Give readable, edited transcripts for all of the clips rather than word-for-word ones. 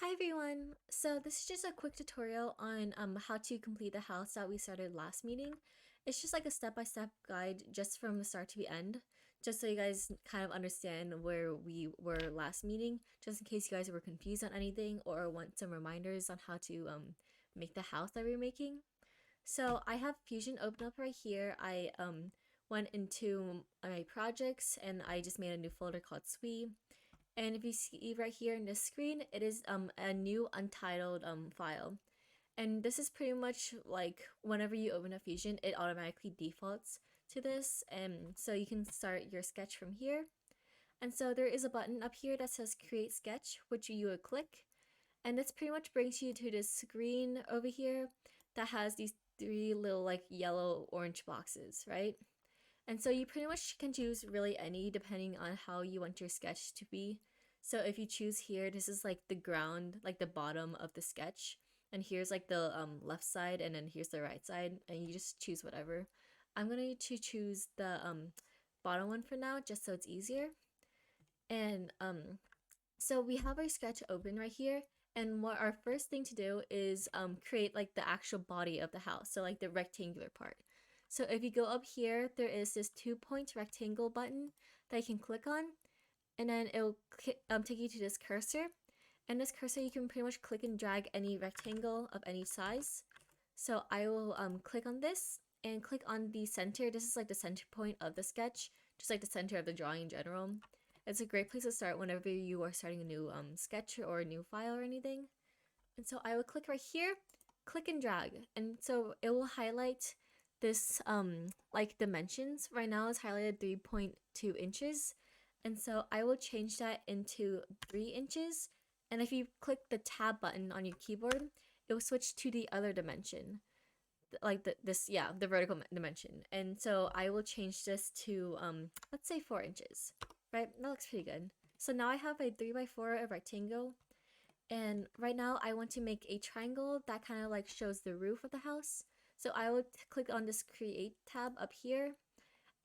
Hi everyone! So this is just a quick tutorial on how to complete the house that we started last meeting. It's just like a step-by-step guide just from the start to the end, just so you guys kind of understand where we were last meeting, just in case you guys were confused on anything or want some reminders on how to make the house that we're making. So I have Fusion open up right here. I went into my projects and I just made a new folder called Sui. And if you see right here in the screen, it is a new untitled file. And this is pretty much like whenever you open a Fusion, it automatically defaults to this. And so you can start your sketch from here. And so there is a button up here that says create sketch, which you would click. And this pretty much brings you to this screen over here that has these three little like yellow orange boxes, right? And so you pretty much can choose really any depending on how you want your sketch to be. So if you choose here, this is like the ground, like the bottom of the sketch. And here's like the left side and then here's the right side. And you just choose whatever. I'm going to choose the bottom one for now just so it's easier. And so we have our sketch open right here. And what our first thing to do is create like the actual body of the house. So like the rectangular part. So if you go up here, there is this 2-point rectangle button that you can click on. And then it'll take you to this cursor. And this cursor, you can pretty much click and drag any rectangle of any size. So I will click on this and click on the center. This is like the center point of the sketch, just like the center of the drawing in general. It's a great place to start whenever you are starting a new sketch or a new file or anything. And so I will click right here, click and drag. And so it will highlight this like dimensions. Right now it's highlighted 3.2 inches. And so I will change that into 3 inches. And if you click the tab button on your keyboard, it will switch to the other dimension. Like the vertical dimension. And so I will change this to let's say 4 inches. Right? That looks pretty good. So now I have a 3x4 rectangle. And right now I want to make a triangle that kind of like shows the roof of the house. So I would click on this create tab up here.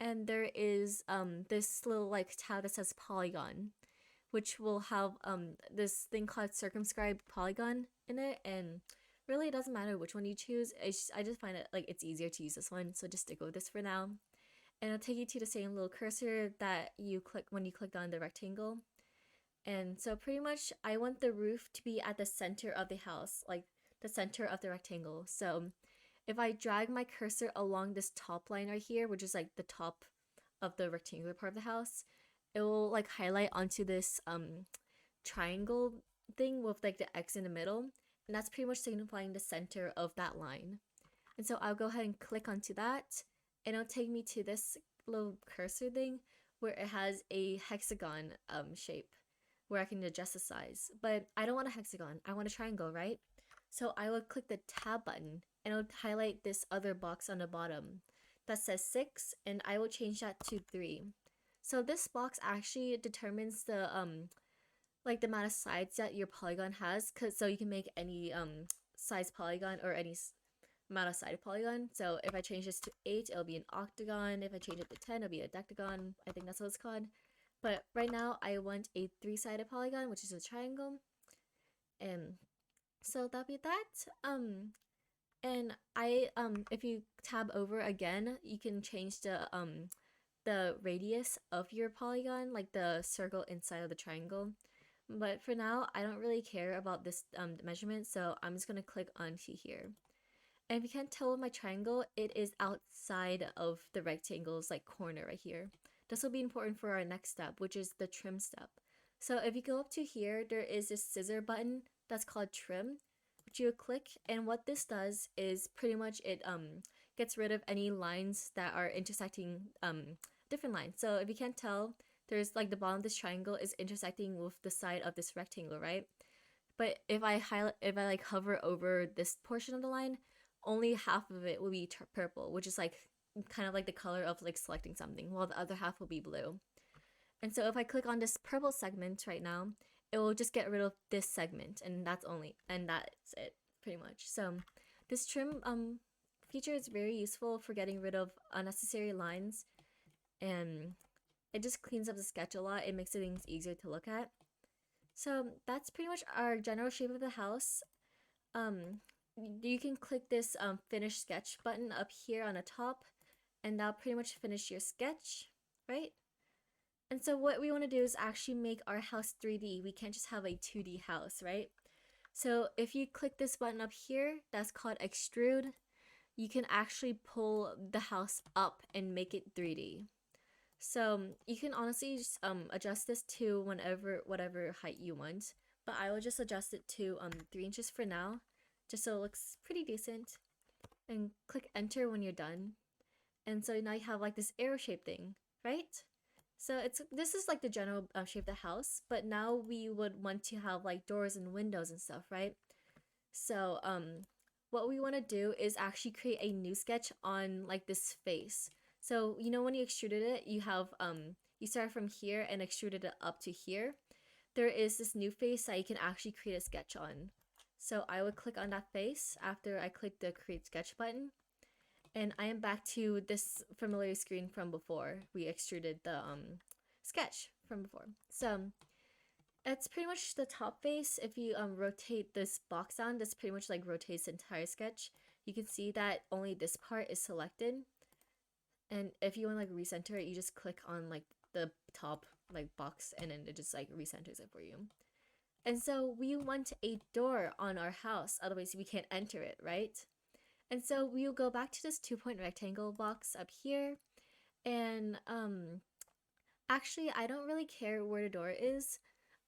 And there is this little like tab that says polygon, which will have this thing called circumscribe polygon in it. And really it doesn't matter which one you choose. I just find it like it's easier to use this one. So just stick with this for now. And it'll take you to the same little cursor that you click when you clicked on the rectangle. And so pretty much I want the roof to be at the center of the house, like the center of the rectangle. So if I drag my cursor along this top line right here, which is like the top of the rectangular part of the house, it will like highlight onto this triangle thing with like the X in the middle. And that's pretty much signifying the center of that line. And so I'll go ahead and click onto that, and it'll take me to this little cursor thing where it has a hexagon shape where I can adjust the size. But I don't want a hexagon, I want a triangle, right? So I will click the tab button and it'll highlight this other box on the bottom that says 6, and I will change that to 3. So this box actually determines the like the amount of sides that your polygon has, cause so you can make any size polygon or any amount of side polygon. So if I change this to 8, it'll be an octagon. If I change it to 10, it'll be a decagon. I think that's what it's called. But right now I want a 3-sided polygon, which is a triangle. And so that'll be that. And I if you tab over again, you can change the radius of your polygon, like the circle inside of the triangle. But for now, I don't really care about this measurement, so I'm just gonna click onto here. And if you can't tell with my triangle, it is outside of the rectangle's like corner right here. This will be important for our next step, which is the trim step. So if you go up to here, there is this scissor button that's called trim, which you click. And what this does is pretty much it gets rid of any lines that are intersecting different lines. So if you can't tell, there's like the bottom of this triangle is intersecting with the side of this rectangle, right? But if I like hover over this portion of the line, only half of it will be purple, which is like kind of like the color of like selecting something, while the other half will be blue. And so if I click on this purple segment right now, it will just get rid of this segment, and that's it pretty much. So this trim feature is very useful for getting rid of unnecessary lines, and it just cleans up the sketch a lot. It makes things easier to look at. So that's pretty much our general shape of the house. You can click this finish sketch button up here on the top, and that'll pretty much finish your sketch, right? And so what we want to do is actually make our house 3D. We can't just have a 2D house, right? So if you click this button up here, that's called extrude, you can actually pull the house up and make it 3D. So you can honestly just adjust this to whatever height you want, but I will just adjust it to 3 inches for now, just so it looks pretty decent. And click enter when you're done. And so now you have like this arrow shape thing, right? So this is like the general shape of the house, but now we would want to have like doors and windows and stuff, right? So what we want to do is actually create a new sketch on like this face. So you know when you extruded it, you start from here and extruded it up to here. There is this new face that you can actually create a sketch on. So I would click on that face after I click the create sketch button. And I am back to this familiar screen from before we extruded the sketch from before. So it's pretty much the top face. If you rotate this box on, this pretty much like rotates the entire sketch. You can see that only this part is selected. And if you want to like recenter it, you just click on like the top like box and then it just like recenters it for you. And so we want a door on our house, otherwise we can't enter it, right? And so we'll go back to this 2-point rectangle box up here. And actually I don't really care where the door is.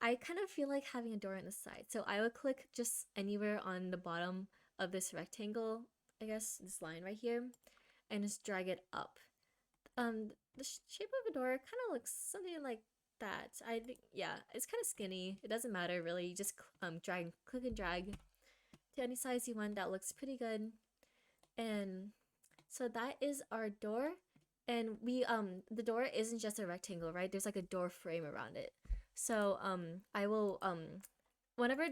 I kind of feel like having a door on the side. So I would click just anywhere on the bottom of this rectangle, I guess this line right here, and just drag it up. The shape of a door kind of looks something like that. I think, yeah, it's kind of skinny. It doesn't matter really. You just click and drag to any size you want. That looks pretty good. And so that is our door. And the door isn't just a rectangle, right? There's like a door frame around it. So I will whenever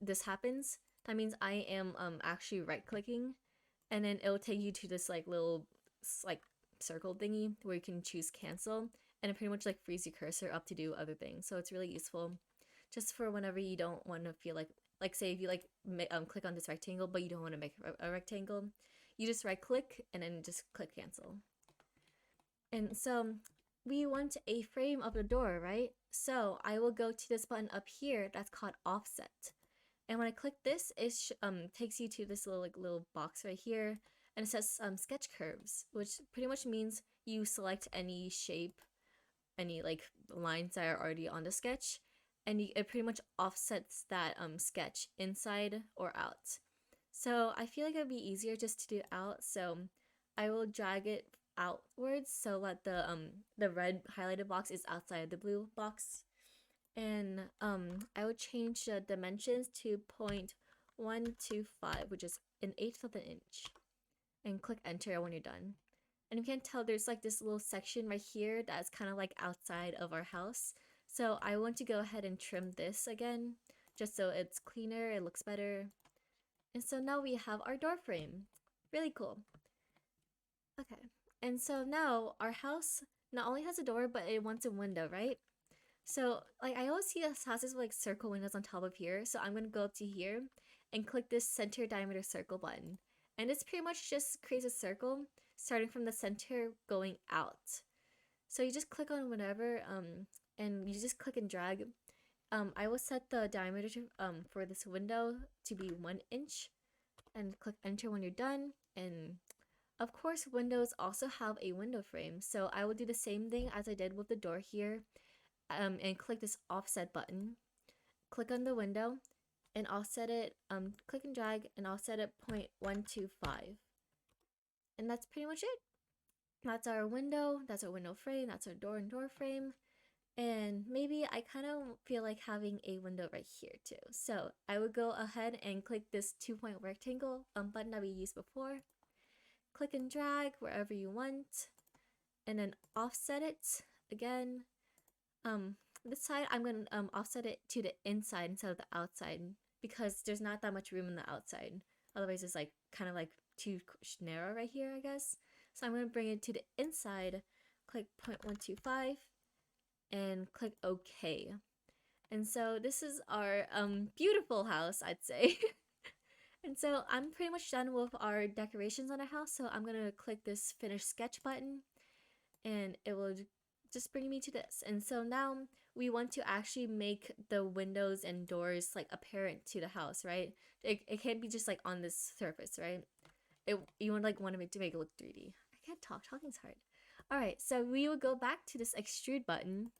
this happens, that means I am actually right clicking, and then it'll take you to this like little like circle thingy where you can choose cancel, and it pretty much like frees your cursor up to do other things. So it's really useful just for whenever you don't want to feel like say if you like click on this rectangle but you don't want to make a rectangle, you just right click and then just click cancel. And so we want a frame of the door, right? So I will go to this button up here that's called offset. And when I click this, it takes you to this little box right here, and it says sketch curves, which pretty much means you select any shape, any like lines that are already on the sketch, and it pretty much offsets that sketch inside or out. So I feel like it'd be easier just to do out, so I will drag it outwards so that the red highlighted box is outside the blue box. And I would change the dimensions to 0.125, which is 1/8 of an inch, and click enter when you're done. And you can tell there's like this little section right here that's kind of like outside of our house. So I want to go ahead and trim this again, just so it's cleaner, it looks better. And so now we have our door frame. Really cool. Okay, and so now our house not only has a door, but it wants a window, right? So like I always see houses with like circle windows on top of here. So I'm gonna go up to here and click this center diameter circle button. And this pretty much just creates a circle starting from the center going out. So you just click on whatever and you just click and drag. I will set the diameter for this window to be 1 inch and click enter when you're done. And of course, windows also have a window frame. So I will do the same thing as I did with the door here. And click this offset button, click on the window and offset it, click and drag and offset it 0.125. And that's pretty much it. That's our window, that's our window frame, that's our door and door frame. And maybe I kind of feel like having a window right here too. So I would go ahead and click this 2-point rectangle button that we used before. Click and drag wherever you want and then offset it again. This side I'm gonna offset it to the inside instead of the outside because there's not that much room on the outside. Otherwise it's like kind of like too narrow right here, I guess. So I'm gonna bring it to the inside, click 0.125 and click OK. And so this is our beautiful house, I'd say. And so I'm pretty much done with our decorations on our house. So I'm gonna click this finish sketch button and it will just bring me to this. And so now we want to actually make the windows and doors like apparent to the house, right? It can't be just like on this surface, right? You want to make it look 3D. I can't talk. Talking's hard. All right, so we will go back to this extrude button,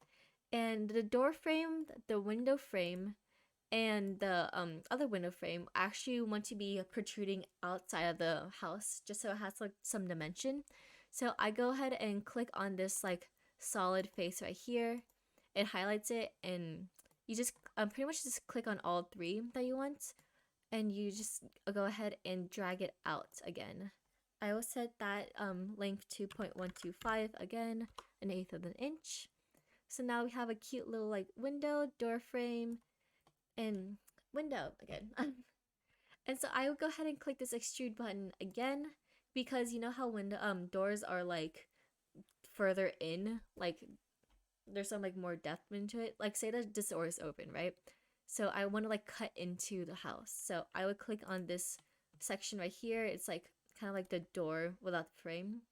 and the door frame, the window frame, and the other window frame actually want to be protruding outside of the house, just so it has like some dimension. So I go ahead and click on this like solid face right here. It highlights it, and you just pretty much just click on all three that you want, and you just go ahead and drag it out again. I will set that length to 0.125 again, an eighth of an inch. So now we have a cute little like window, door frame, and window again. And so I will go ahead and click this extrude button again, because you know how window doors are like further in, like there's some like more depth into it. Like say that this door is open, right? So I want to like cut into the house. So I would click on this section right here. It's like kind of like the door without the frame.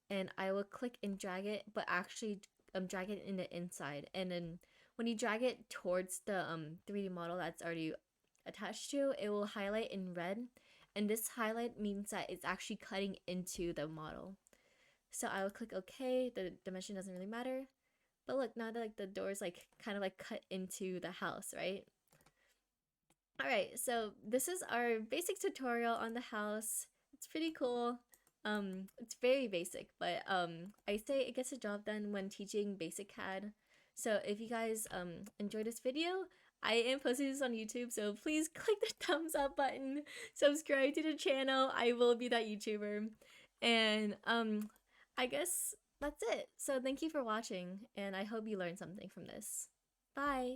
And I will click and drag it, but actually drag it in the inside. And then when you drag it towards the 3D model that's already attached to, it will highlight in red. And this highlight means that it's actually cutting into the model. So I will click OK. The dimension doesn't really matter. But look, now that like the door's like kind of like cut into the house, right? Alright, so this is our basic tutorial on the house. It's pretty cool. It's very basic, but I say it gets the job done when teaching basic CAD. So if you guys enjoyed this video, I am posting this on YouTube, so please click the thumbs up button, subscribe to the channel. I will be that YouTuber. And I guess that's it. So thank you for watching, and I hope you learned something from this. Bye!